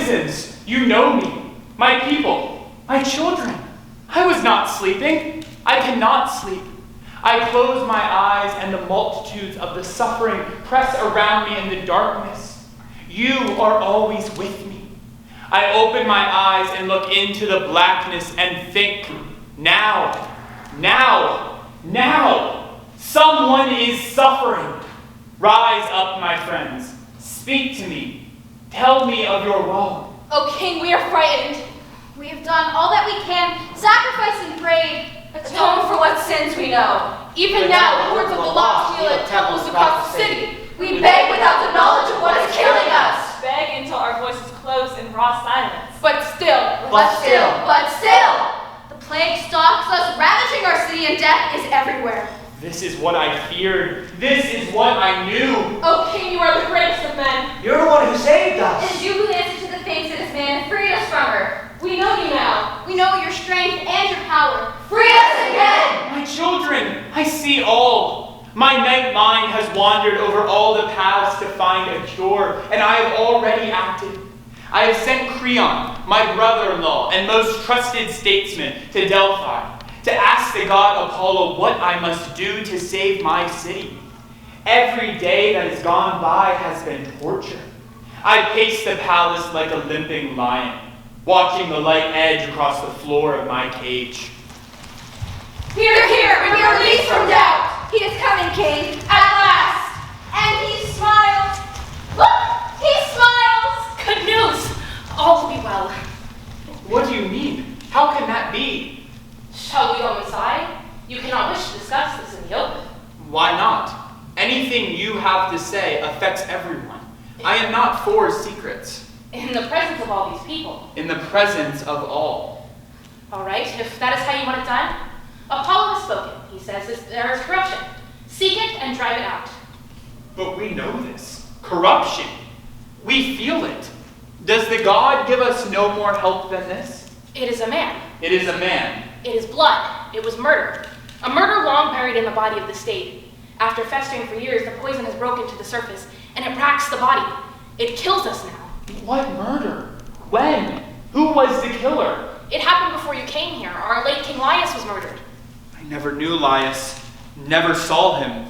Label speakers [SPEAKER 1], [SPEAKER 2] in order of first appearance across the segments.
[SPEAKER 1] citizens, you know me, my people, my children. I was not sleeping. I cannot sleep. I close my eyes and the multitudes of the suffering press around me in the darkness. You are always with me. I open my eyes and look into the blackness and think, now, someone is suffering. Rise up, my friends. Speak to me. Tell me of your woe.
[SPEAKER 2] O king, we are frightened.
[SPEAKER 3] We have done all that we can, sacrificed and prayed.
[SPEAKER 2] Atone for what sins we know.
[SPEAKER 3] Even now, hordes of the lost heal at temples across the city.
[SPEAKER 2] We beg without the knowledge of what is killing us.
[SPEAKER 4] Beg until our voices close in raw silence.
[SPEAKER 2] But still.
[SPEAKER 3] The plague stalks us, ravaging our city, and death is everywhere.
[SPEAKER 1] This is what I feared. This is what I knew.
[SPEAKER 2] O king, you are the greatest of men.
[SPEAKER 5] You're the one who saved
[SPEAKER 3] It
[SPEAKER 5] us.
[SPEAKER 3] is you who answered to the fates of this man and freed us from her.
[SPEAKER 2] We know you now.
[SPEAKER 3] We know your strength and your power.
[SPEAKER 2] Free us again!
[SPEAKER 1] My children, I see all. My night mind has wandered over all the paths to find a cure, and I have already acted. I have sent Creon, my brother-in-law and most trusted statesman, to Delphi, to ask the god Apollo what I must do to save my city. Every day that has gone by has been torture. I pace the palace like a limping lion, watching the light edge across the floor of my cage.
[SPEAKER 2] Here, we are released from doubt.
[SPEAKER 3] He is coming, king.
[SPEAKER 2] At last.
[SPEAKER 3] And he smiles. Look, he smiles.
[SPEAKER 2] Good news. All will be well.
[SPEAKER 1] What do you mean? How can that be?
[SPEAKER 2] Shall we go inside? You cannot wish to discuss this in the open.
[SPEAKER 1] Why not? Anything you have to say affects everyone. I am not for secrets.
[SPEAKER 2] In the presence of all these people.
[SPEAKER 1] In the presence of all.
[SPEAKER 2] All right, if that is how you want it done. Apollo has spoken. He says there is corruption. Seek it and drive it out.
[SPEAKER 1] But we know this. Corruption. We feel it. Does the god give us no more help than this?
[SPEAKER 2] It is a man.
[SPEAKER 1] It is a man.
[SPEAKER 2] It is blood. It was murder. A murder long buried in the body of the state. After festering for years, the poison has broken to the surface, and it racks the body. It kills us now.
[SPEAKER 1] What murder? When? Who was the killer?
[SPEAKER 2] It happened before you came here. Our late King Laius was murdered.
[SPEAKER 1] I never knew Laius. Never saw him.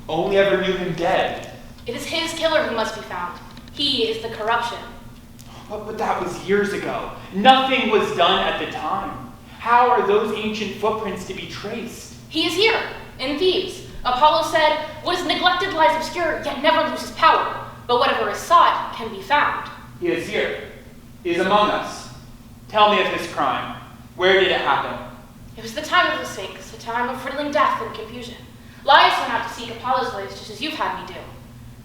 [SPEAKER 1] Only ever knew him dead.
[SPEAKER 2] It is his killer who must be found. He is the corruption.
[SPEAKER 1] But that was years ago. Nothing was done at the time. How are those ancient footprints to be traced?
[SPEAKER 2] He is here, in Thebes. Apollo said, what is neglected lies obscure, yet never loses power. But whatever is sought can be found.
[SPEAKER 1] He is here. He is among us. Tell me of his crime. Where did it happen?
[SPEAKER 2] It was the time of the Sphinx, a time of riddling death and confusion. Laius went out to seek Apollo's ways, just as you've had me do.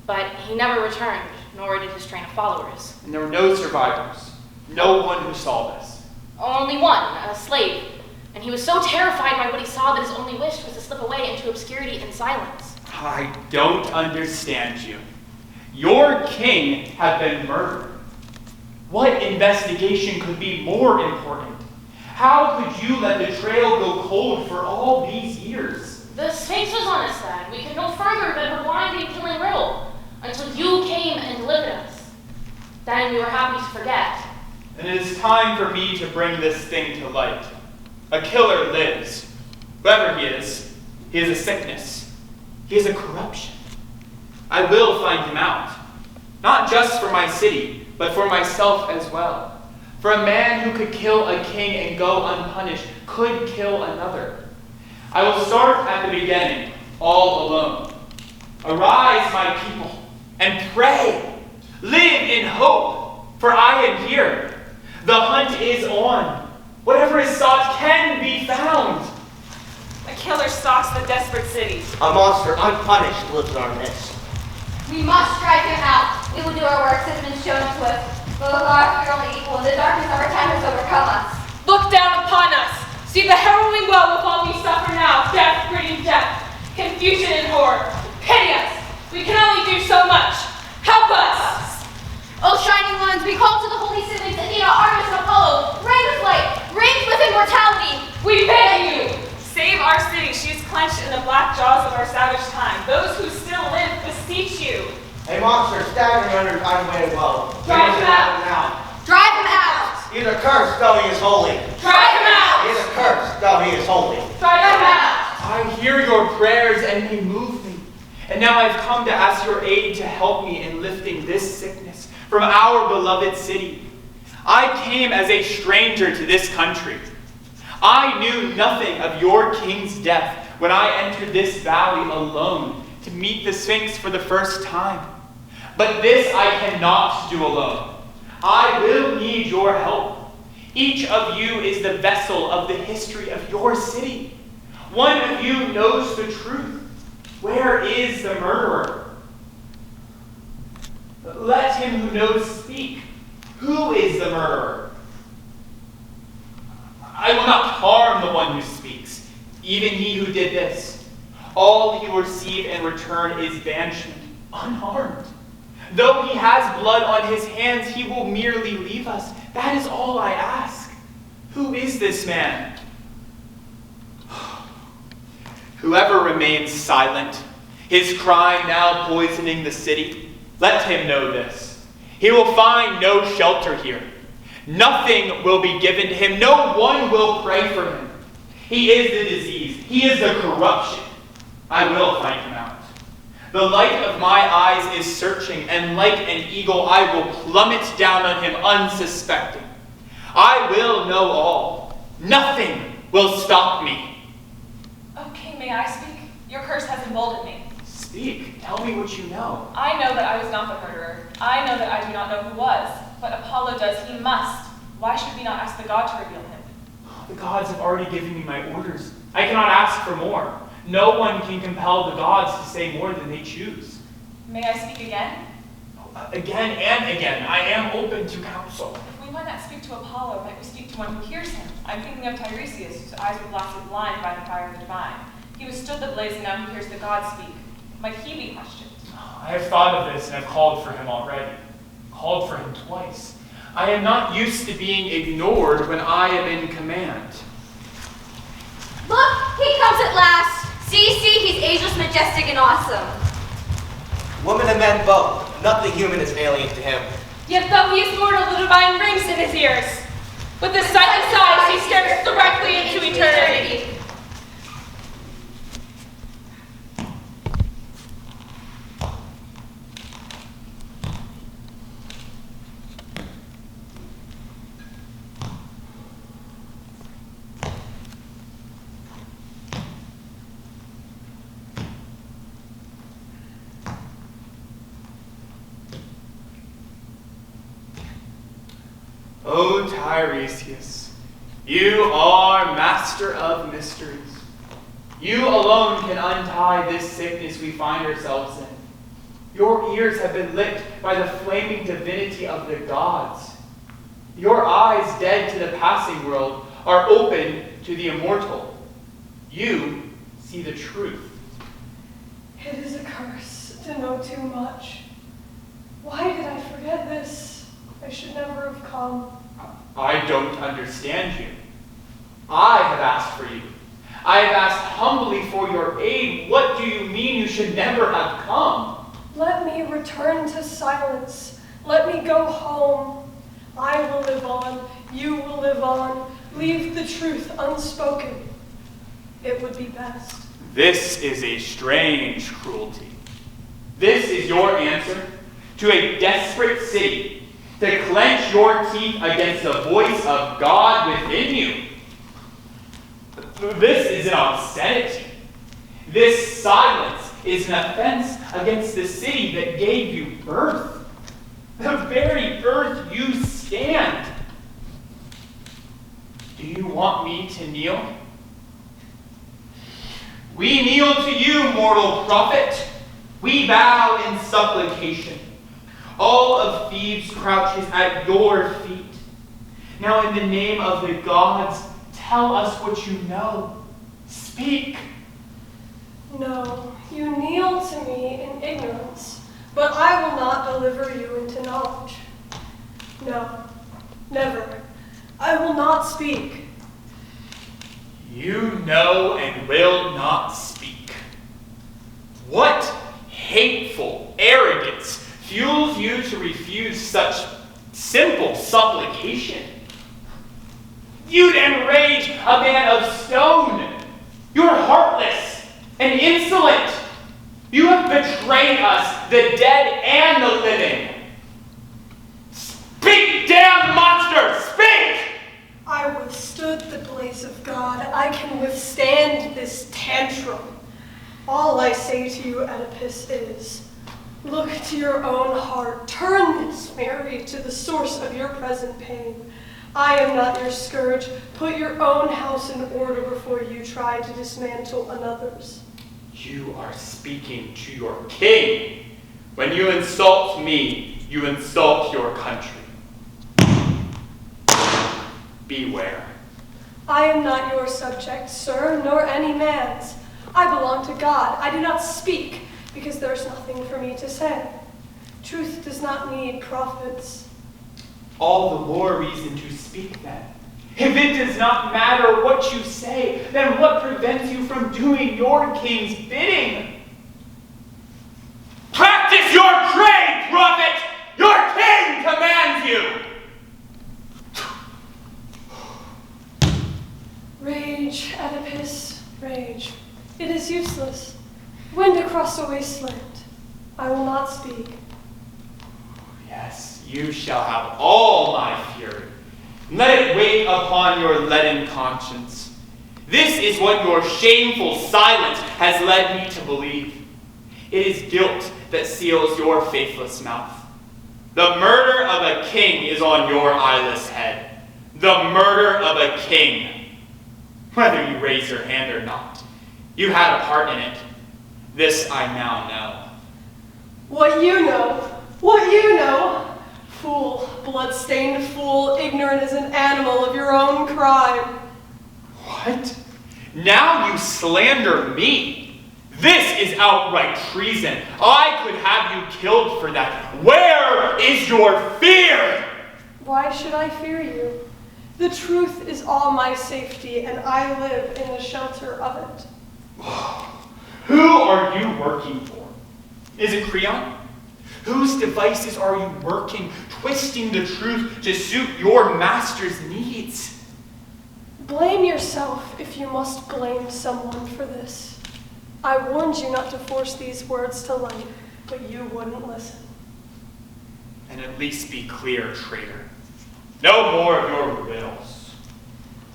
[SPEAKER 2] But he never returned, nor did his train of followers.
[SPEAKER 1] And there were no survivors. No one who saw this.
[SPEAKER 2] Only one, a slave. And he was so terrified by what he saw that his only wish was to slip away into obscurity and silence.
[SPEAKER 1] I don't understand you. Your king had been murdered. What investigation could be more important? How could you let the trail go cold for all these years?
[SPEAKER 2] The Sphinx was on us then. We could no further than her blinding, killing riddle, until you came and delivered us. Then we were happy to forget.
[SPEAKER 1] And it is time for me to bring this thing to light. A killer lives. Whoever he is a sickness. He is a corruption. I will find him out. Not just for my city, but for myself as well. For a man who could kill a king and go unpunished could kill another. I will start at the beginning, all alone. Arise, my people, and pray. Live in hope, for I am here. The hunt is on. Whatever is sought can be found.
[SPEAKER 4] A killer stalks the desperate city.
[SPEAKER 5] A monster unpunished lives in our midst.
[SPEAKER 3] We must drive him out. We will do our work as has been shown to us. But the gods are only equal, and the darkness of our time has overcome us.
[SPEAKER 4] Look down upon us. See the harrowing woe of all we suffer now. Death breeding death. Confusion and horror. Pity us. We can only do so much. Help us.
[SPEAKER 3] O shining ones, we call to the holy siblings Athena, Artemis, and Apollo. Reign with light, reign with immortality.
[SPEAKER 4] We beg you. Save our city. She is clenched in the black jaws of our savage time. Those who still live beseech you.
[SPEAKER 5] A monster staggering under his unweighted woe.
[SPEAKER 4] Drive him out.
[SPEAKER 5] Now. He's accursed, though he is holy.
[SPEAKER 4] Drive him out!
[SPEAKER 5] He is accursed, though he is holy.
[SPEAKER 4] Drive him out!
[SPEAKER 1] I hear your prayers and they move me. And now I've come to ask your aid to help me in lifting this sickness from our beloved city. I came as a stranger to this country. I knew nothing of your king's death when I entered this valley alone to meet the Sphinx for the first time. But this I cannot do alone. I will need your help. Each of you is the vessel of the history of your city. One of you knows the truth. Where is the murderer? Let him who knows speak. Who is the murderer? I will not harm the one who speaks, even he who did this. All he will receive in return is banishment, unharmed. Though he has blood on his hands, he will merely leave us. That is all I ask. Who is this man? Whoever remains silent, his crime now poisoning the city, let him know this. He will find no shelter here. Nothing will be given to him. No one will pray for him. He is the disease. He is the corruption. I will find him out. The light of my eyes is searching, and like an eagle, I will plummet down on him unsuspecting. I will know all. Nothing will stop me.
[SPEAKER 4] Oh, King, may I speak? Your curse has emboldened me.
[SPEAKER 1] Speak. Tell me what you know.
[SPEAKER 4] I know that I was not the murderer. I know that I do not know who was. But Apollo does. He must. Why should we not ask the god to reveal him?
[SPEAKER 1] The gods have already given me my orders. I cannot ask for more. No one can compel the gods to say more than they choose.
[SPEAKER 4] May I speak again?
[SPEAKER 1] Again and again, I am open to counsel.
[SPEAKER 4] If we might not speak to Apollo, might we speak to one who hears him? I'm thinking of Tiresias, whose eyes were blasted blind by the fire of the divine. He withstood the blaze, and now he hears the gods speak. Might he be questioned?
[SPEAKER 1] I have thought of this and have called for him already. Called for him twice. I am not used to being ignored when I am in command.
[SPEAKER 3] Look, he comes at last. See, he's ageless, majestic, and awesome.
[SPEAKER 5] Women and men both. Nothing human is alien to him.
[SPEAKER 4] Yet though he is mortal, the divine rings in his ears. With his sightless eyes, he stares directly into eternity.
[SPEAKER 1] O Tiresias, you are master of mysteries. You alone can untie this sickness we find ourselves in. Your ears have been lit by the flaming divinity of the gods. Your eyes, dead to the passing world, are open to the immortal. You see the truth.
[SPEAKER 6] It is a curse to know too much. Why did I forget this? I should never have come.
[SPEAKER 1] I don't understand you. I have asked for you. I have asked humbly for your aid. What do you mean you should never have come?
[SPEAKER 6] Let me return to silence. Let me go home. I will live on. You will live on. Leave the truth unspoken. It would be best.
[SPEAKER 1] This is a strange cruelty. This is your answer to a desperate city, to clench your teeth against the voice of God within you. This is an obscenity. This silence is an offense against the city that gave you birth, the very earth you stand. Do you want me to kneel? We kneel to you, mortal prophet. We bow in supplication. All of Thebes crouches at your feet. Now, in the name of the gods, tell us what you know. Speak.
[SPEAKER 6] No, you kneel to me in ignorance, but I will not deliver you into knowledge. No, never. I will not speak.
[SPEAKER 1] You know and will not speak. What hateful arrogance fuels you to refuse such simple supplication? You'd enrage a man of stone. You're heartless and insolent. You have betrayed us, the dead and the living. Speak, damned monster! Speak!
[SPEAKER 6] I withstood the blaze of God. I can withstand this tantrum. All I say to you, Oedipus, is look to your own heart. Turn this Mary to the source of your present pain. I am not your scourge. Put your own house in order before you try to dismantle another's.
[SPEAKER 1] You are speaking to your king. When you insult me, you insult your country. Beware.
[SPEAKER 6] I am not your subject, sir, nor any man's. I belong to God. I do not speak because there is nothing for me to say. Truth does not need prophets.
[SPEAKER 1] All the more reason to speak then. If it does not matter what you say, then what prevents you from doing your king's bidding? Practice your trade, prophet! Your king commands you!
[SPEAKER 6] Rage, Oedipus, rage. It is useless. Wind across a wasteland. I will not speak.
[SPEAKER 1] Yes, you shall have all my fury. Let it wait upon your leaden conscience. This is what your shameful silence has led me to believe. It is guilt that seals your faithless mouth. The murder of a king is on your eyeless head. The murder of a king. Whether you raise your hand or not, you had a part in it. This I now know.
[SPEAKER 6] What you know, fool, blood-stained fool, ignorant as an animal of your own crime.
[SPEAKER 1] What? Now you slander me. This is outright treason. I could have you killed for that. Where is your fear?
[SPEAKER 6] Why should I fear you? The truth is all my safety, and I live in the shelter of it.
[SPEAKER 1] Who are you working for? Is it Creon? Whose devices are you working, twisting the truth to suit your master's needs?
[SPEAKER 6] Blame yourself if you must blame someone for this. I warned you not to force these words to light, but you wouldn't listen.
[SPEAKER 1] And at least be clear, traitor. No more of your riddles.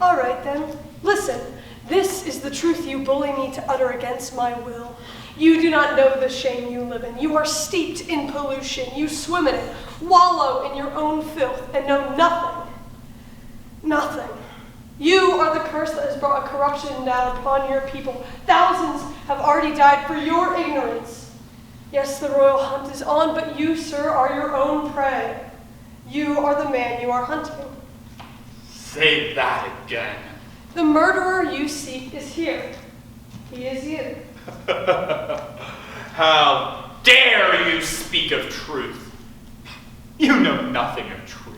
[SPEAKER 6] All right then, listen. This is the truth you bully me to utter against my will. You do not know the shame you live in. You are steeped in pollution. You swim in it, wallow in your own filth, and know nothing. Nothing. You are the curse that has brought a corruption down upon your people. Thousands have already died for your ignorance. Yes, the royal hunt is on, but you, sir, are your own prey. You are the man you are hunting.
[SPEAKER 1] Say that again.
[SPEAKER 6] The murderer you seek is here. He is you.
[SPEAKER 1] How dare you speak of truth? You know nothing of truth.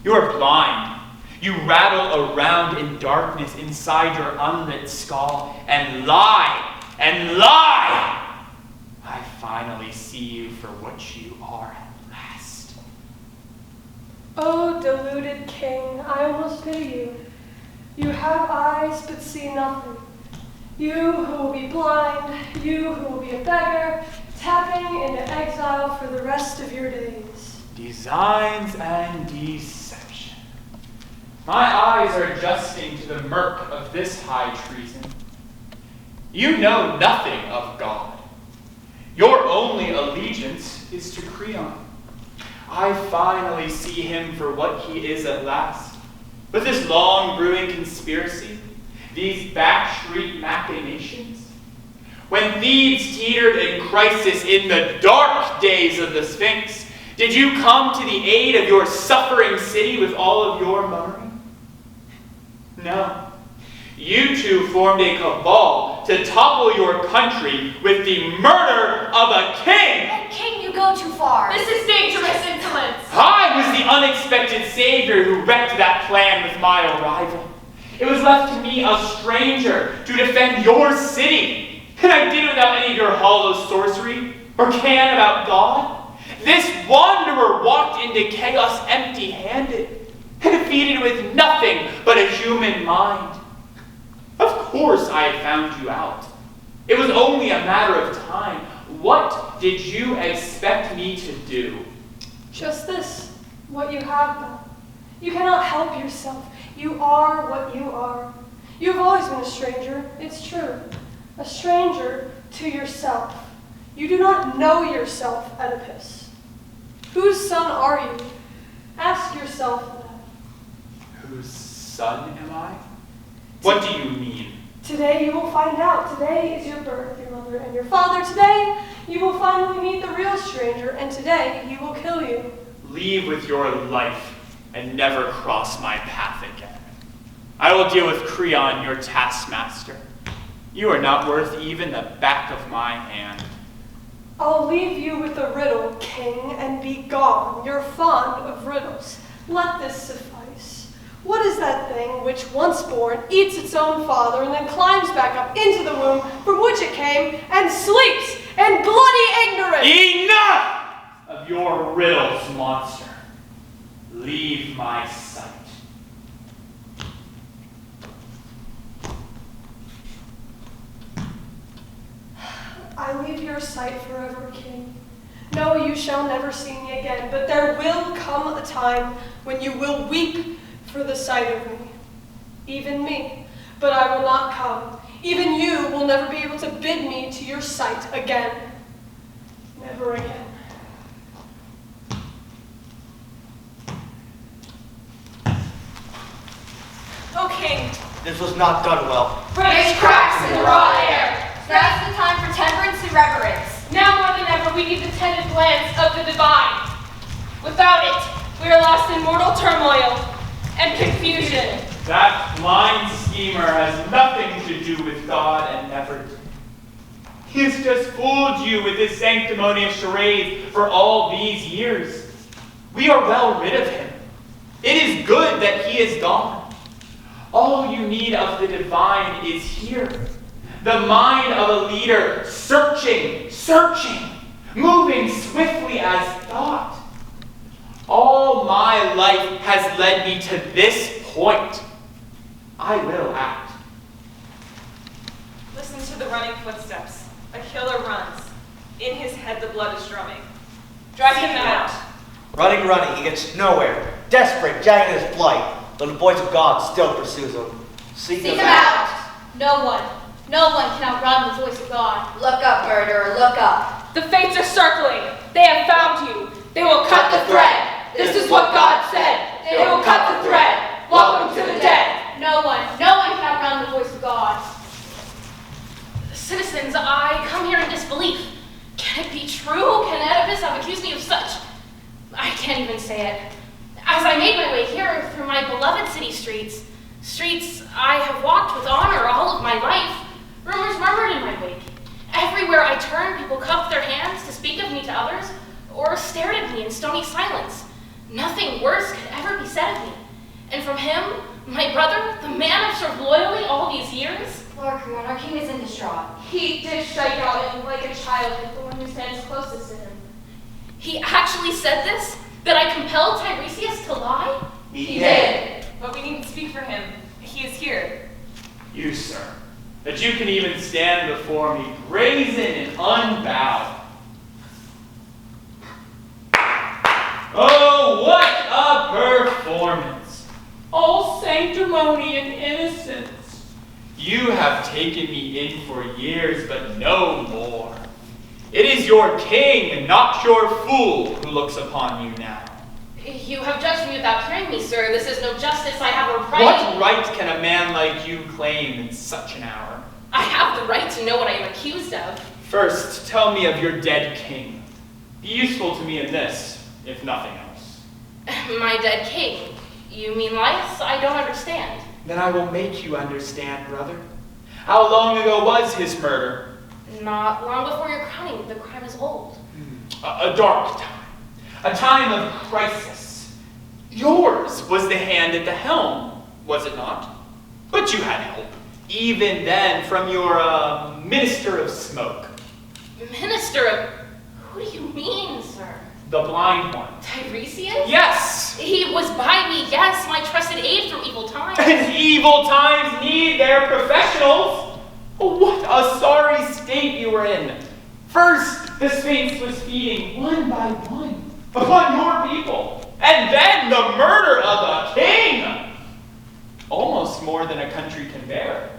[SPEAKER 1] You are blind. You rattle around in darkness inside your unlit skull and lie and lie. I finally see you for what you are at last.
[SPEAKER 6] Oh, deluded king, I almost pity you. You have eyes but see nothing. You who will be blind, you who will be a beggar, tapping into exile for the rest of your days.
[SPEAKER 1] Designs and deception. My eyes are adjusting to the murk of this high treason. You know nothing of God. Your only allegiance is to Creon. I finally see him for what he is at last. With this long brewing conspiracy, these backstreet machinations, when Thebes teetered in crisis in the dark days of the Sphinx, did you come to the aid of your suffering city with all of your murmuring? No. You two formed a cabal to topple your country with the murder of a king.
[SPEAKER 3] Oh, king, you go too far.
[SPEAKER 4] This is dangerous insolence.
[SPEAKER 1] I was the unexpected savior who wrecked that plan with my arrival. It was left to me, a stranger, to defend your city. And I did it without any of your hollow sorcery or can about God. This wanderer walked into chaos empty-handed. and defeated with nothing but a human mind. Of course I had found you out. It was only a matter of time. What did you expect me to do?
[SPEAKER 6] Just this, what you have done. You cannot help yourself. You are what you are. You've always been a stranger, it's true. A stranger to yourself. You do not know yourself, Oedipus. Whose son are you? Ask yourself that.
[SPEAKER 1] Whose son am I? What do you mean?
[SPEAKER 6] Today you will find out. Today is your birth, your mother and your father. Today you will finally meet the real stranger, and today he will kill you.
[SPEAKER 1] Leave with your life and never cross my path again. I will deal with Creon, your taskmaster. You are not worth even the back of my hand.
[SPEAKER 6] I'll leave you with a riddle, king, and be gone. You're fond of riddles. Let this suffice. What is that thing which, once born, eats its own father and then climbs back up into the womb from which it came and sleeps in bloody ignorance?
[SPEAKER 1] Enough of your riddles, monster. Leave my sight.
[SPEAKER 6] I leave your sight forever, king. No, you shall never see me again, but there will come a time when you will weep for the sight of me. Even me, but I will not come. Even you will never be able to bid me to your sight again. Never again.
[SPEAKER 4] O king,
[SPEAKER 5] This was not done well.
[SPEAKER 4] fresh cracks in the raw air.
[SPEAKER 3] Now's the time for temperance and reverence.
[SPEAKER 4] Now more than ever, we need the tended glance of the divine. Without it, we are lost in mortal turmoil and confusion.
[SPEAKER 1] That blind schemer has nothing to do with God and never did. He has just fooled you with his sanctimonious charades for all these years. We are well rid of him. It is good that he is gone. All you need of the divine is here. The mind of a leader, searching, moving swiftly as thought. All my life has led me to this point. I will act.
[SPEAKER 7] Listen to the running footsteps. A killer runs. In his head the blood is drumming. Drive him out.
[SPEAKER 5] Running, he gets nowhere. Desperate, jagged in his flight, though the voice of God still pursues him. Seek
[SPEAKER 3] Seek him out. No one can outrun the voice of God. Look up, murderer, look up.
[SPEAKER 4] The fates are circling. They have found you. They will cut the thread. This is what God said. They will cut the thread. Welcome to the dead.
[SPEAKER 2] No one can outrun the voice of God. Citizens, I come here in disbelief. Can it be true? Can Oedipus have accused me of such? I can't even say it. As I made my way here through my beloved city streets I have walked with honor all of my life, rumors murmured in my wake. Everywhere I turned, people cupped their hands to speak of me to others, or stared at me in stony silence. Nothing worse could ever be said of me. And from him, my brother, the man I've served loyally all these years,
[SPEAKER 3] Lord Creon, our king is in distraught.
[SPEAKER 4] He did strike out at him like a child, like the one who stands closest to him.
[SPEAKER 2] he actually said this, that I compelled Tiresias to lie?
[SPEAKER 5] He did.
[SPEAKER 7] But we needn't speak for him. He is here.
[SPEAKER 1] You, sir, that you can even stand before me brazen and unbowed. Oh, what a performance! All sanctimony and innocence. You have taken me in for years, but no more. It is your king and not your fool who looks upon you now.
[SPEAKER 2] You have judged me without hearing me, sir. This is no justice. I have a right.
[SPEAKER 1] What right can a man like you claim in such an hour?
[SPEAKER 2] I have the right to know what I am accused of.
[SPEAKER 1] First, tell me of your dead king. Be useful to me in this, if nothing else.
[SPEAKER 2] My dead king? You mean Laius? I don't understand.
[SPEAKER 1] Then I will make you understand, brother. How long ago was his murder?
[SPEAKER 2] Not long before your crowning. The crime is old.
[SPEAKER 1] A dark time. A time of crisis. Yours was the hand at the helm, was it not? But you had help, even then, from your minister of smoke.
[SPEAKER 2] Minister of... Who do you mean, sir?
[SPEAKER 1] the blind one.
[SPEAKER 2] Tiresias?
[SPEAKER 1] Yes!
[SPEAKER 2] He was by me, yes, my trusted aid through evil times.
[SPEAKER 1] And evil times need their professionals. Oh, what a sorry state you were in. First, the Sphinx was feeding one by one upon your people. And then the murder of a king. Almost more than a country can bear.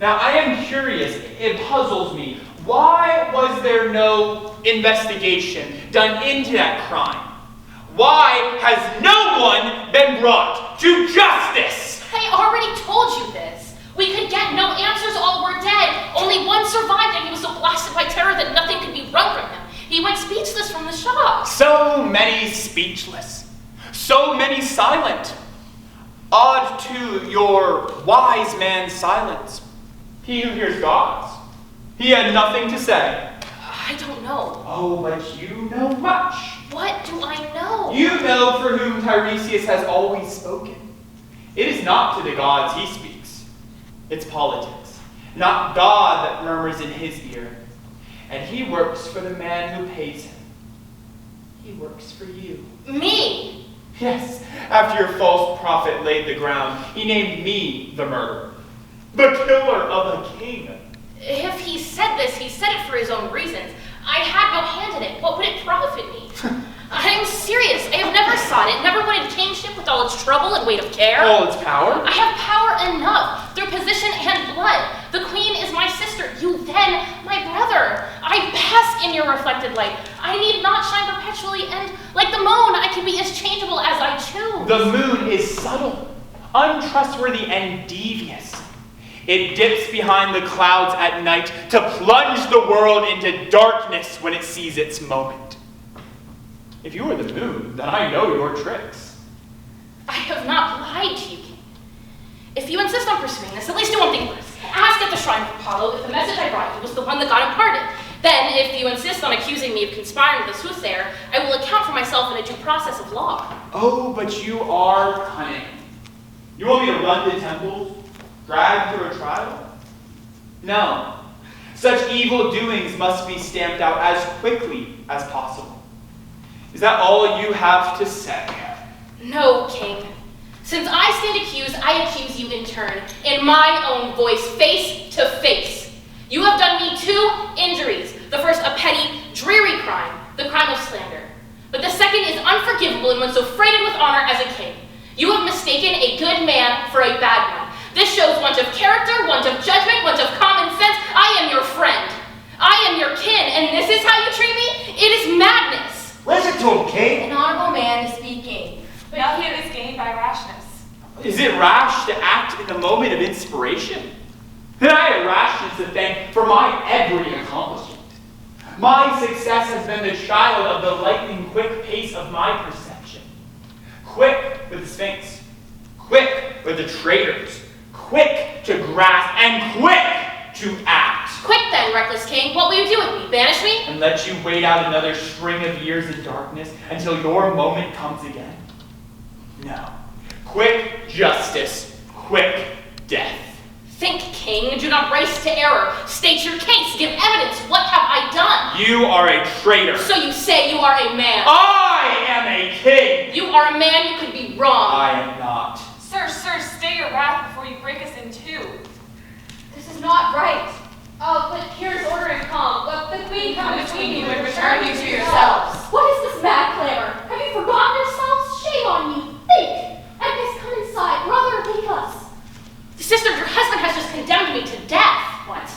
[SPEAKER 1] Now, I am curious, it puzzles me. Why was there no investigation done into that crime? Why has no one been brought to justice?
[SPEAKER 2] I already told you this. We could get no answers, all were dead. Only one survived, and he was so blasted by terror that nothing could be wrung from him. He went speechless from the shock.
[SPEAKER 1] So many speechless, so many silent. Odd to your wise man's silence. He who hears God's. He had nothing to say.
[SPEAKER 2] I don't know.
[SPEAKER 1] Oh, but you know much.
[SPEAKER 2] What do I know?
[SPEAKER 1] You know for whom Tiresias has always spoken. It is not to the gods he speaks. It's politics. Not God that murmurs in his ear. And he works for the man who pays him. He works for you.
[SPEAKER 2] Me?
[SPEAKER 1] Yes, after your false prophet laid the ground, he named me the murderer. The killer of a king.
[SPEAKER 2] If he said this, he said it for his own reasons. I had no hand in it. What would it profit me? I'm serious. I have never sought it, never wanted kingship with all its trouble and weight of care.
[SPEAKER 1] All its power?
[SPEAKER 2] I have power enough, through position and blood. The queen is my sister, you then my brother. I bask in your reflected light. I need not shine perpetually, and like the moon, I can be as changeable as I choose.
[SPEAKER 1] The moon is subtle, untrustworthy, and devious. It dips behind the clouds at night to plunge the world into darkness when it sees its moment. If you are the moon, then I know your tricks.
[SPEAKER 2] I have not lied to you, King. If you insist on pursuing this, at least do one thing first. Ask at the shrine of Apollo if the message I brought you was the one that God imparted. Then, if you insist on accusing me of conspiring with a soothsayer, I will account for myself in a due process of law.
[SPEAKER 1] Oh, but you are cunning. You want me to run to temples? Dragged through a trial? No. Such evil doings must be stamped out as quickly as possible. Is that all you have to say?
[SPEAKER 2] No, King. Since I stand accused, I accuse you in turn, in my own voice, face to face. You have done me 2 injuries. The first, a petty, dreary crime, the crime of slander. But the second is unforgivable in one so freighted with honor as a king. You have mistaken a good man for a bad one. This shows want of character, want of judgment, want of common sense. I am your friend. I am your kin, and this is how you treat me? It is madness.
[SPEAKER 5] Listen to him, King.
[SPEAKER 3] An honorable man is speaking.
[SPEAKER 7] But he is gained by rashness.
[SPEAKER 1] Is it rash to act in the moment of inspiration? Then I have rashness to thank for my every accomplishment. My success has been the child of the lightning-quick pace of my perception. Quick with the Sphinx, quick with the traitors, quick to grasp, and quick to act.
[SPEAKER 2] Quick then, reckless king, what will you do with me? Banish me?
[SPEAKER 1] And let you wait out another string of years in darkness until your moment comes again? No. Quick justice, quick death.
[SPEAKER 2] Think, king, do not race to error. State your case, give evidence. What have I done?
[SPEAKER 1] You are a traitor.
[SPEAKER 2] So you say you are a man.
[SPEAKER 1] I am a king.
[SPEAKER 2] You are a man, you could be wrong.
[SPEAKER 1] I am not.
[SPEAKER 7] Sir, stay your wrath before you break us in 2.
[SPEAKER 3] This is not right.
[SPEAKER 2] Oh, but here's order and calm. Let the queen come between you and
[SPEAKER 3] return you to yourselves. What is this mad clamor? Have you forgotten yourselves? Shame on you. Think. Oedipus, come inside. Brother, leave us.
[SPEAKER 2] The sister of your husband has just condemned me to death. What?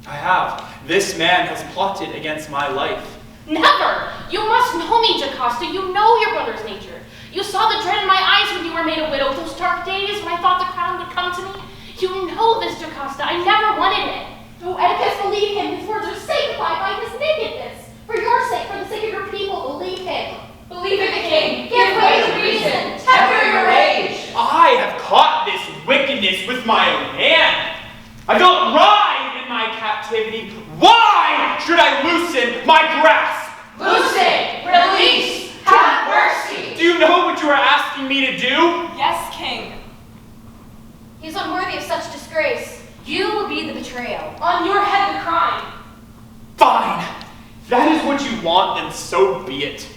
[SPEAKER 1] I have. This man has plotted against my life.
[SPEAKER 2] Never! You must know me, Jocasta. You know your brother's nature. You saw the dread in my eyes when you were made a widow, those dark days when I thought the crown would come to me. You know this, Jocasta. I never wanted it.
[SPEAKER 3] Oh, Oedipus, believe him. His words are sanctified by his nakedness. For your sake, for the sake of your people, believe him.
[SPEAKER 7] Believe in the king.
[SPEAKER 3] Give way to reason. Temper your rage.
[SPEAKER 1] I have caught this wickedness with my own hand. I don't writhe in my captivity. Why should I loosen my grasp?
[SPEAKER 3] Loosen. Release. Have mercy.
[SPEAKER 1] Do you know what you are asking me to do?
[SPEAKER 7] Yes, king.
[SPEAKER 3] He is unworthy of such disgrace. You will be the betrayal.
[SPEAKER 7] On your head the crime.
[SPEAKER 1] Fine. That is what you want, then so be it.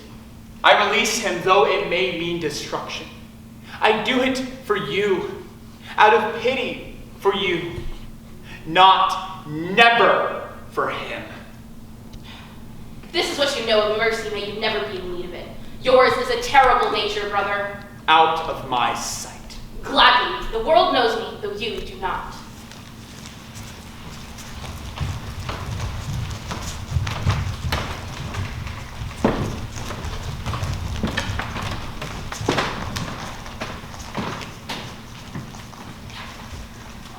[SPEAKER 1] I release him, though it may mean destruction. I do it for you, out of pity for you, never for him.
[SPEAKER 2] If this is what you know of mercy, may you never be in need of it. Yours is a terrible nature, brother.
[SPEAKER 1] Out of my sight.
[SPEAKER 2] Gladly, the world knows me, though you do not.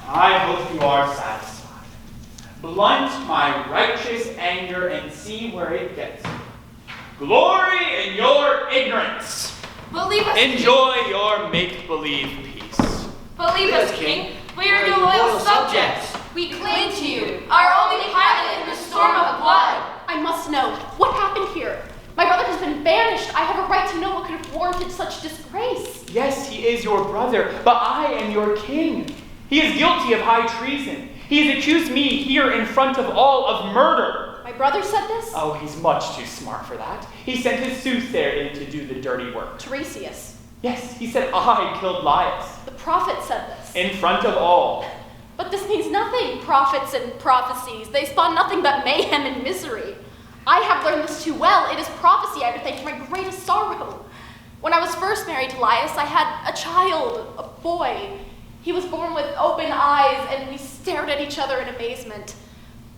[SPEAKER 1] I hope you are satisfied. Blunt my righteous anger and see where it gets me. Glory in your ignorance.
[SPEAKER 4] Believe us,
[SPEAKER 1] Enjoy your make-believe peace.
[SPEAKER 4] King. Believe us, King. We are your loyal subjects. We cling to you, our only pilot in the storm of blood.
[SPEAKER 2] I must know. What happened here? My brother has been banished. I have a right to know what could have warranted such disgrace.
[SPEAKER 1] Yes, he is your brother, but I am your king. He is guilty of high treason. He has accused me here in front of all of murder.
[SPEAKER 2] My brother said this?
[SPEAKER 1] Oh, he's much too smart for that. He sent his soothsayer in to do the dirty work.
[SPEAKER 2] Tiresias.
[SPEAKER 1] Yes, he said I killed Laius.
[SPEAKER 2] The prophet said this.
[SPEAKER 1] In front of all.
[SPEAKER 2] But this means nothing. Prophets and prophecies, they spawn nothing but mayhem and misery. I have learned this too well. It is prophecy I undertake for my greatest sorrow. When I was first married to Laius, I had a child, a boy. He was born with open eyes, and we stared at each other in amazement.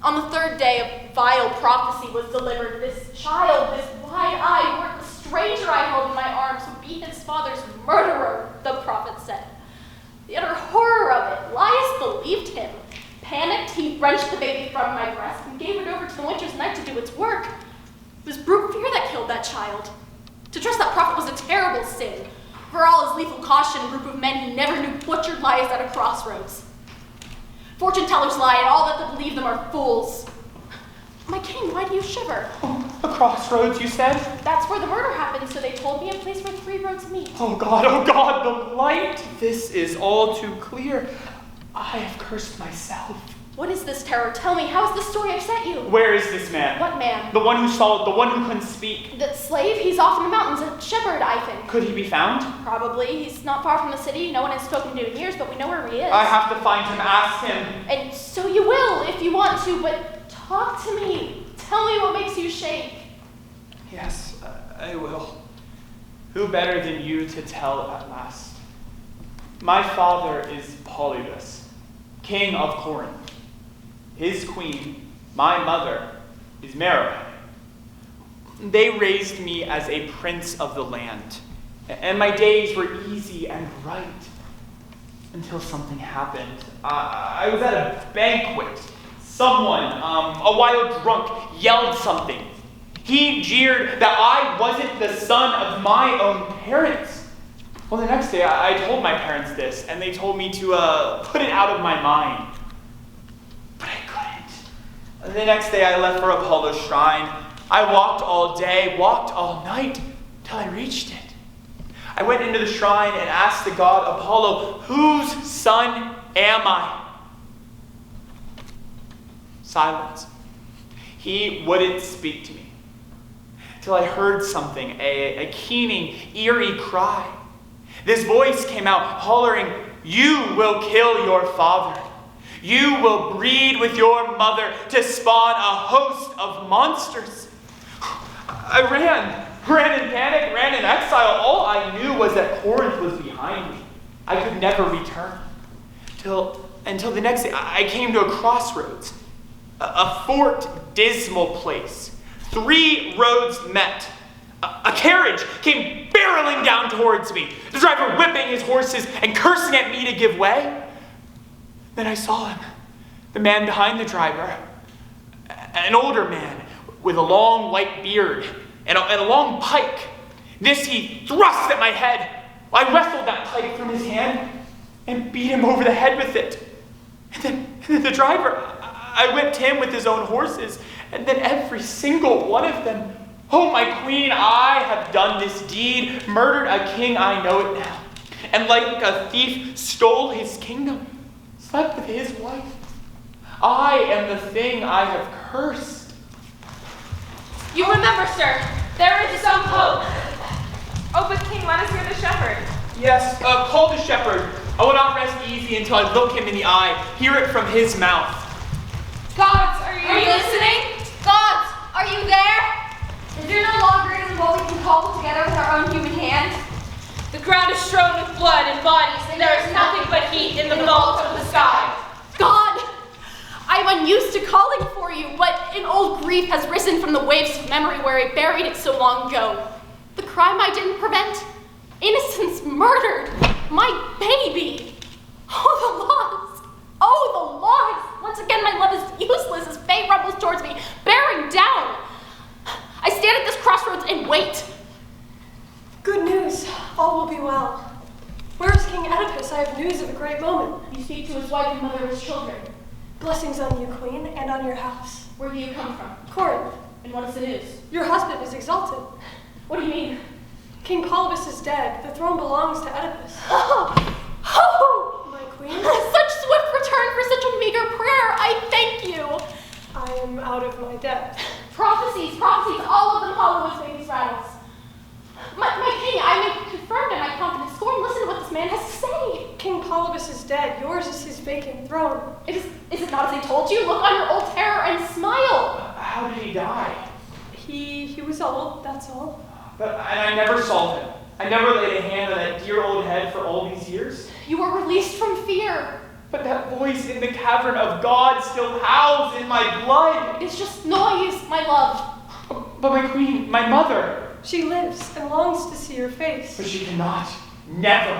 [SPEAKER 2] On the third day, a vile prophecy was delivered. This child, this wide-eyed, worthless stranger I held in my arms would be his father's murderer, the prophet said. The utter horror of it. Laius believed him. Panicked, he wrenched the baby from my breast and gave it over to the winter's night to do its work. It was brute fear that killed that child. To trust that prophet was a terrible sin. For all his lethal caution, a group of men he never knew butchered Laius at a crossroads. Fortune tellers lie, and all that believe them are fools. My king, why do you shiver?
[SPEAKER 1] Oh, a crossroads, you said?
[SPEAKER 2] That's where the murder happened, so they told me a place where three roads meet.
[SPEAKER 1] Oh God, the light. This is all too clear. I have cursed myself.
[SPEAKER 2] What is this terror? Tell me, how is the story I've sent you?
[SPEAKER 1] Where is this man?
[SPEAKER 2] What man?
[SPEAKER 1] The one who saw it, the one who couldn't speak.
[SPEAKER 2] The slave? He's off in the mountains, a shepherd, I think.
[SPEAKER 1] Could he be found?
[SPEAKER 2] Probably. He's not far from the city. No one has spoken to in years, but we know where he is.
[SPEAKER 1] I have to find him, ask him.
[SPEAKER 2] And so you will, if you want to, but talk to me. Tell me what makes you shake.
[SPEAKER 1] Yes, I will. Who better than you to tell at last? My father is Polybus, king of Corinth. His queen, my mother, is Merope. They raised me as a prince of the land, and my days were easy and bright until something happened. I was at a banquet. Someone, a wild drunk, yelled something. He jeered that I wasn't the son of my own parents. Well, the next day, I told my parents this, and they told me to put it out of my mind. But I couldn't. The next day, I left for Apollo's shrine. I walked all day, walked all night, till I reached it. I went into the shrine and asked the god Apollo, whose son am I? Silence. He wouldn't speak to me. Till I heard something, a keening, eerie cry. This voice came out hollering, you will kill your father. You will breed with your mother to spawn a host of monsters. I ran in panic, ran in exile. All I knew was that Corinth was behind me. I could never return. Until the next day, I came to a crossroads, a fort dismal place. 3 roads met. A carriage came barreling down towards me, the driver whipping his horses and cursing at me to give way. Then I saw him, the man behind the driver, an older man with a long white beard and a long pike. This he thrust at my head. I wrestled that pike from his hand and beat him over the head with it. And then the driver, I whipped him with his own horses, and then every single one of them. Oh, my queen, I have done this deed, murdered a king, I know it now. And like a thief, stole his kingdom, slept with his wife. I am the thing I have cursed.
[SPEAKER 4] You remember, sir, there is some hope.
[SPEAKER 7] Glad to hear the shepherd.
[SPEAKER 1] Yes, call the shepherd. I will not rest easy until I look him in the eye, hear it from his mouth.
[SPEAKER 4] Gods, are you
[SPEAKER 3] listening? Gods, are you there? Is there no law greater than what we can cobble together with our own human hands?
[SPEAKER 4] The ground is strewn with blood and bodies, and there is nothing but heat in the vault of the sky.
[SPEAKER 2] God, I am unused to calling for you, but an old grief has risen from the waves of memory where I buried it so long ago. The crime I didn't prevent, innocence murdered, my baby. Oh, the loss. Once again, my love is useless as fate rumbles towards me, bearing down. I stand at this crossroads and wait.
[SPEAKER 6] Good news. All will be well. Where is King Oedipus? I have news of a great moment.
[SPEAKER 2] You speak to his wife and mother of his children.
[SPEAKER 6] Blessings on you, Queen, and on your house.
[SPEAKER 2] Where do you come from?
[SPEAKER 6] Corinth,
[SPEAKER 2] And what is it?
[SPEAKER 6] your husband is exalted.
[SPEAKER 2] What do you mean?
[SPEAKER 6] King Polybus is dead. The throne belongs to Oedipus.
[SPEAKER 2] Oh,
[SPEAKER 6] My queen,
[SPEAKER 2] such swift return for such a meager prayer. I thank you.
[SPEAKER 6] I am out of my depth.
[SPEAKER 2] Prophecies, all of them hollow as baby's rattles. My king, I may confirm in my confident scorn. Listen to what this man has to say.
[SPEAKER 6] King Polybus is dead. Yours is his vacant throne.
[SPEAKER 2] Is it not as I told you? Look on your old terror and smile.
[SPEAKER 1] How did he die?
[SPEAKER 6] He was old, that's all.
[SPEAKER 1] And I never saw him. I never laid a hand on that dear old head for all these years.
[SPEAKER 2] You were released from fear.
[SPEAKER 1] But that voice in the cavern of God still howls in my blood.
[SPEAKER 2] It is just noise, my love.
[SPEAKER 1] But my queen, my mother.
[SPEAKER 6] She lives and longs to see your face.
[SPEAKER 1] But she cannot. Never.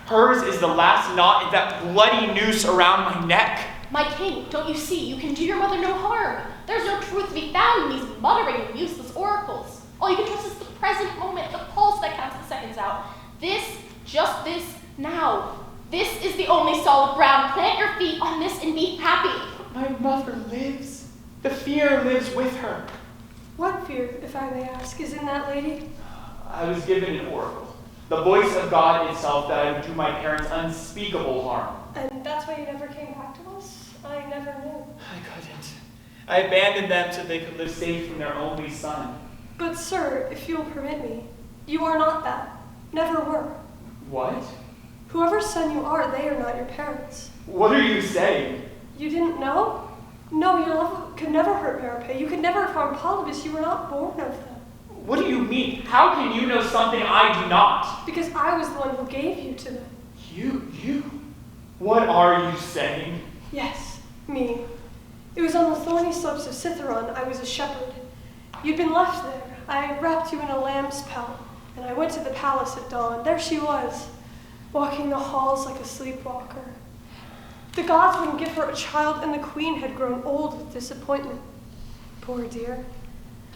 [SPEAKER 1] Hers is the last knot in that bloody noose around my neck.
[SPEAKER 2] My king, don't you see? You can do your mother no harm. There's no truth to be found in these muttering and useless oracles. All you can trust is the present moment, the pulse that counts the seconds out. This, just this, now. This is the only solid ground. Plant your feet on this and be happy.
[SPEAKER 1] My mother lives. The fear lives with her.
[SPEAKER 6] What fear, if I may ask, is in that lady?
[SPEAKER 1] I was given an oracle. The voice of God itself that I would do my parents unspeakable harm.
[SPEAKER 6] And that's why you never came back to us? I never knew.
[SPEAKER 1] I couldn't. I abandoned them so they could live safe from their only son.
[SPEAKER 6] But sir, if you'll permit me, you are not that. Never were.
[SPEAKER 1] What?
[SPEAKER 6] Whoever's son you are, they are not your parents.
[SPEAKER 1] What are you saying?
[SPEAKER 6] You didn't know? No, your love could never hurt Merope. You could never harm Polybus. You were not born of them.
[SPEAKER 1] What do you mean? How can you know something I do not?
[SPEAKER 6] Because I was the one who gave you to them.
[SPEAKER 1] You? What are you saying?
[SPEAKER 6] Yes, me. It was on the thorny slopes of Citharon. I was a shepherd. You'd been left there. I wrapped you in a lamb's pelt, and I went to the palace at dawn. There she was, walking the halls like a sleepwalker. The gods wouldn't give her a child, and the queen had grown old with disappointment. Poor dear.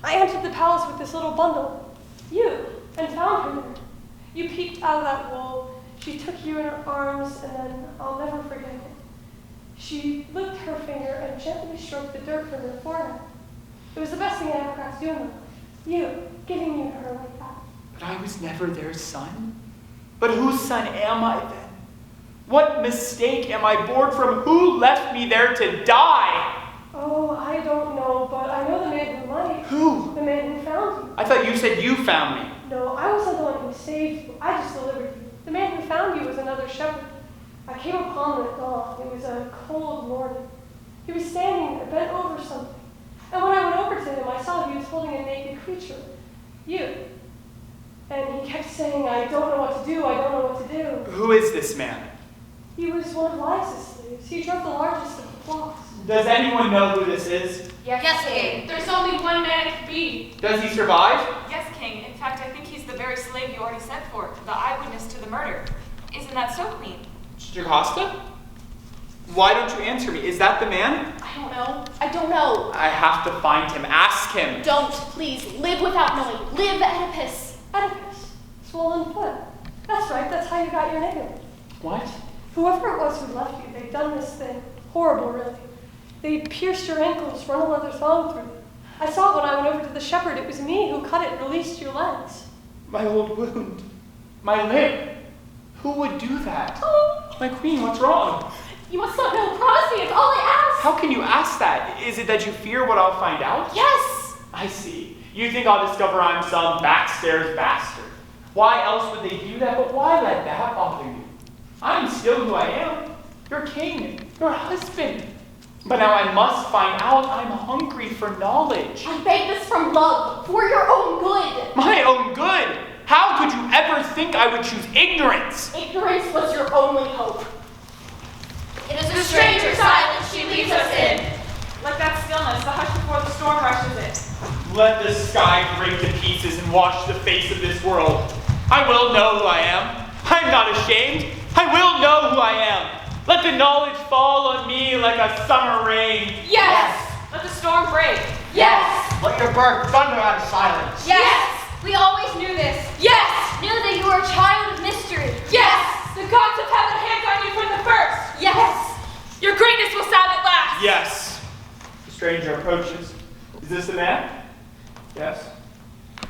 [SPEAKER 6] I entered the palace with this little bundle, you, and found her there. You peeked out of that wool. She took you in her arms, and then I'll never forget it. She licked her finger and gently stroked the dirt from her forehead. It was the best thing I ever got to do in my life. You, giving you to her like that.
[SPEAKER 1] But I was never their son. But whose son am I then? What mistake am I born from? Who left me there to die?
[SPEAKER 6] Oh, I don't know, but I know the man who might.
[SPEAKER 1] Who?
[SPEAKER 6] The man who found you.
[SPEAKER 1] I thought you said you found me.
[SPEAKER 6] No, I wasn't the one who saved you. I just delivered you. The man who found you was another shepherd. I came upon him at dawn. It was a cold morning. He was standing there, bent over something. And when I went over to him, I saw he was holding a naked creature. You. And he kept saying, I don't know what to do, I don't know what to do.
[SPEAKER 1] Who is this man?
[SPEAKER 6] He was one of Elias's slaves. He drove the largest of the flocks.
[SPEAKER 1] Does anyone know who this is?
[SPEAKER 3] Yes, King.
[SPEAKER 4] There's only one man it could be.
[SPEAKER 1] Does he survive?
[SPEAKER 7] Yes, King. In fact, I think he's the very slave you already sent for, the eyewitness to the murder. Isn't that so, Queen?
[SPEAKER 1] Jocasta? Why don't you answer me? Is that the man?
[SPEAKER 2] I don't know.
[SPEAKER 1] I have to find him. Ask him.
[SPEAKER 2] Don't, please. Live without knowing. Live, Oedipus.
[SPEAKER 6] Oedipus. Swollen foot. That's right, that's how you got your name.
[SPEAKER 1] What?
[SPEAKER 6] Whoever it was who left you, they'd done this thing. Horrible, really. They'd pierced your ankles, run a leather thong through them. I saw it when I went over to the shepherd. It was me who cut it and released your legs.
[SPEAKER 1] My old wound. My limb. Who would do that?
[SPEAKER 2] Oh,
[SPEAKER 1] My queen, what's wrong?
[SPEAKER 2] you must not know. Promise me, it's all I ask.
[SPEAKER 1] How can you ask that? Is it that you fear what I'll find out?
[SPEAKER 2] Yes.
[SPEAKER 1] I see. You think I'll discover I'm some backstairs bastard. Why else would they do that? But why let that bother you? I'm still who I am. Your king, your husband. But now I must find out. I'm hungry for knowledge.
[SPEAKER 2] I beg this from love, for your own good.
[SPEAKER 1] My own good? How could you ever think I would choose ignorance?
[SPEAKER 2] Ignorance was your only hope.
[SPEAKER 3] It is a stranger's silence she leaves us in.
[SPEAKER 7] Like that stillness, the hush before the storm rushes in.
[SPEAKER 1] Let the sky break to pieces and wash the face of this world. I will know who I am. I'm not ashamed. I will know who I am. Let the knowledge fall on me like a summer rain.
[SPEAKER 7] Yes! Let the storm break.
[SPEAKER 3] Yes!
[SPEAKER 5] Let your bird thunder out of silence.
[SPEAKER 3] Yes! We always knew this.
[SPEAKER 4] Yes!
[SPEAKER 3] Knew that you were a child of mystery.
[SPEAKER 4] Yes! The gods have had their hands on you from the first.
[SPEAKER 3] Yes!
[SPEAKER 4] Your greatness will sound at last.
[SPEAKER 1] Yes. The stranger approaches. Is this the man? Yes.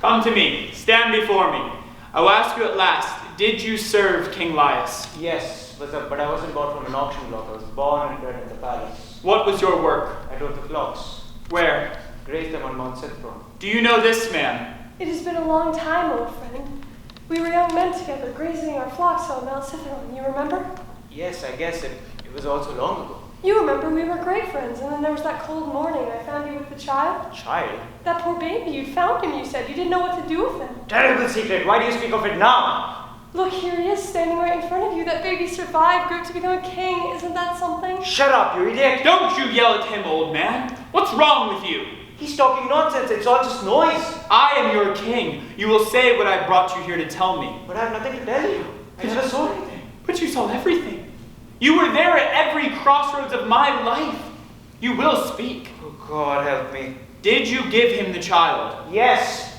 [SPEAKER 1] Come to me. Stand before me. I will ask you at last, did you serve King Laius?
[SPEAKER 5] Yes, but I wasn't bought from an auction block. I was born and bred in the palace.
[SPEAKER 1] What was your work?
[SPEAKER 5] I drove the flocks,
[SPEAKER 1] Where?
[SPEAKER 5] grazed them on Mount Cithron.
[SPEAKER 1] Do you know this man?
[SPEAKER 6] It has been a long time, old friend. We were young men together, grazing our flocks on Mount Cithron. You remember?
[SPEAKER 5] Yes, I guess it was also long ago.
[SPEAKER 6] You remember we were great friends, and then there was that cold morning I found you with the child.
[SPEAKER 5] Child?
[SPEAKER 6] That poor baby, you'd found him, you said. You didn't know what to do with him.
[SPEAKER 5] Terrible secret. Why do you speak of it now?
[SPEAKER 6] Look, here he is, standing right in front of you. That baby survived, grew up to become a king. Isn't that something?
[SPEAKER 5] Shut up, you idiot.
[SPEAKER 1] Don't you yell at him, old man. What's wrong with you?
[SPEAKER 5] He's talking nonsense. It's all just noise.
[SPEAKER 1] I am your king. You will say what I brought you here to tell me.
[SPEAKER 5] But I have nothing to tell you. I never saw anything.
[SPEAKER 1] But you saw everything. You were there at every crossroads of my life. You will speak.
[SPEAKER 5] Oh, God help me.
[SPEAKER 1] Did you give him the child?
[SPEAKER 5] Yes.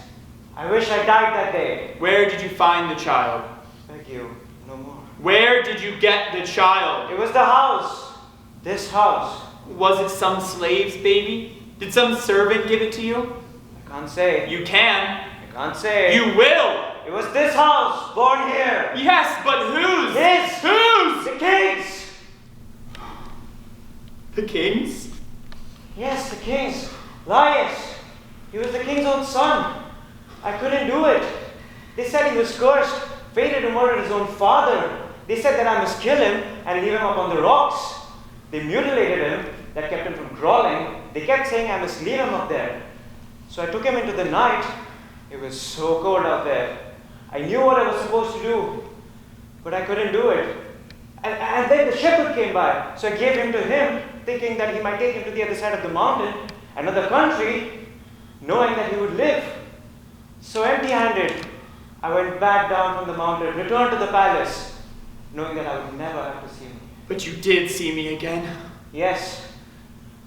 [SPEAKER 5] I wish I died that day.
[SPEAKER 1] Where did you find the child?
[SPEAKER 5] Thank you. No more.
[SPEAKER 1] Where did you get the child?
[SPEAKER 5] It was the house. This house.
[SPEAKER 1] Was it some slave's baby? Did some servant give it to you?
[SPEAKER 5] I can't say.
[SPEAKER 1] You can.
[SPEAKER 5] I can't say.
[SPEAKER 1] You will.
[SPEAKER 5] It was this house, born here.
[SPEAKER 1] Yes, but whose?
[SPEAKER 5] His.
[SPEAKER 1] Whose?
[SPEAKER 5] The king's.
[SPEAKER 1] The king's?
[SPEAKER 5] Yes, the king's. Laius. He was the king's own son. I couldn't do it. They said he was cursed, fated to murder his own father. They said that I must kill him and leave him up on the rocks. They mutilated him, that kept him from crawling. They kept saying I must leave him up there. So I took him into the night. It was so cold out there. I knew what I was supposed to do, but I couldn't do it. And then the shepherd came by, so I gave him to him, thinking that he might take him to the other side of the mountain, another country, knowing that he would live. So empty-handed, I went back down from the mountain, returned to the palace, knowing that I would never have to see him.
[SPEAKER 1] But you did see me again.
[SPEAKER 5] Yes,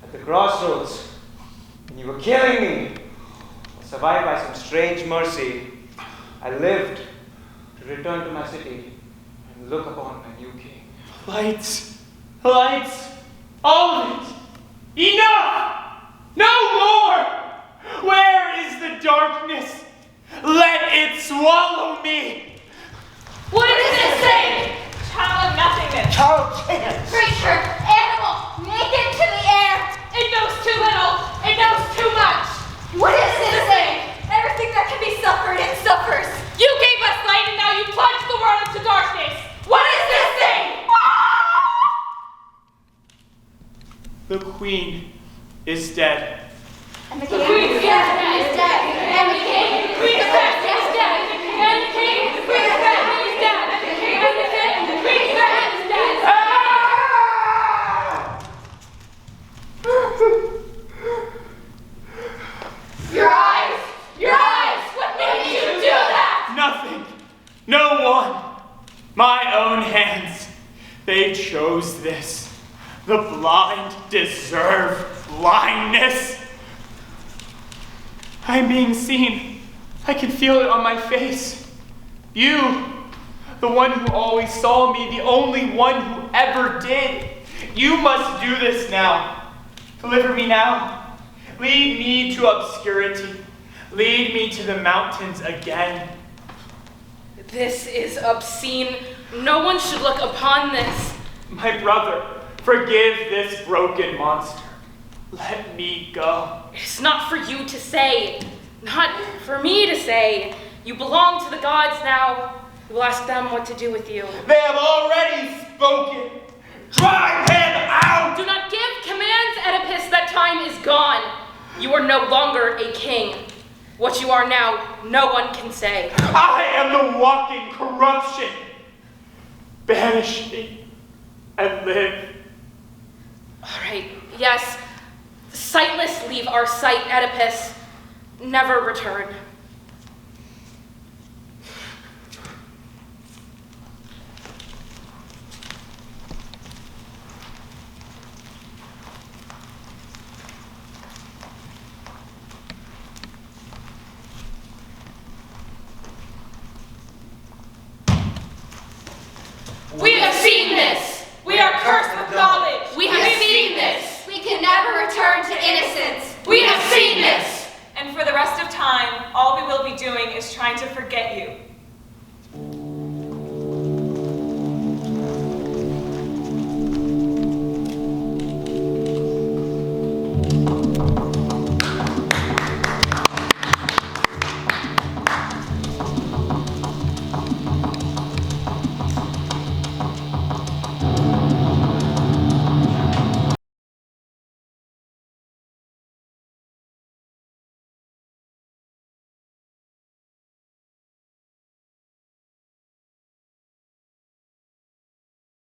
[SPEAKER 5] at the crossroads, when you were killing me. I survived by some strange mercy. I lived to return to my city and look upon my new king.
[SPEAKER 1] Lights. Lights. All of it. Enough! No more! Where is the darkness? Let it swallow me!
[SPEAKER 4] What is this thing? Child of nothingness.
[SPEAKER 5] Child chance!
[SPEAKER 3] Creature, animal, naked to the air.
[SPEAKER 4] It knows too little. It knows too much.
[SPEAKER 3] What is this thing? Everything that can be suffered, it suffers.
[SPEAKER 4] You gave us light and now you plunged the world into darkness. What is this thing?
[SPEAKER 1] The queen is dead.
[SPEAKER 3] And the king is dead. And the king
[SPEAKER 4] Queen of Death is dead. And the king, Queen of Death is dead. And the king, and the king, Queen of Death is dead. Your eyes! Your eyes! What made you do that?
[SPEAKER 1] Nothing. No one. My own hands. They chose this. The blind deserve blindness. I'm being seen. I can feel it on my face. You, the one who always saw me, the only one who ever did. You must do this now. Deliver me now. Lead me to obscurity. Lead me to the mountains again.
[SPEAKER 2] This is obscene. No one should look upon this.
[SPEAKER 1] My brother, forgive this broken monster. Let me go.
[SPEAKER 2] It's not for you to say. Not for me to say. You belong to the gods now. We will ask them what to do with you.
[SPEAKER 1] They have already spoken. Drive him out!
[SPEAKER 2] Do not give commands, Oedipus. That time is gone. You are no longer a king. What you are now, no one can say.
[SPEAKER 1] I am the walking corruption. Banish me and live.
[SPEAKER 2] All right, yes. Sightless leave our sight, Oedipus. Never return.
[SPEAKER 4] We have seen this. We are cursed with knowledge.
[SPEAKER 2] We have seen this.
[SPEAKER 3] We can never return to innocence.
[SPEAKER 4] We have seen this.
[SPEAKER 7] And for the rest of time, all we will be doing is trying to forget you.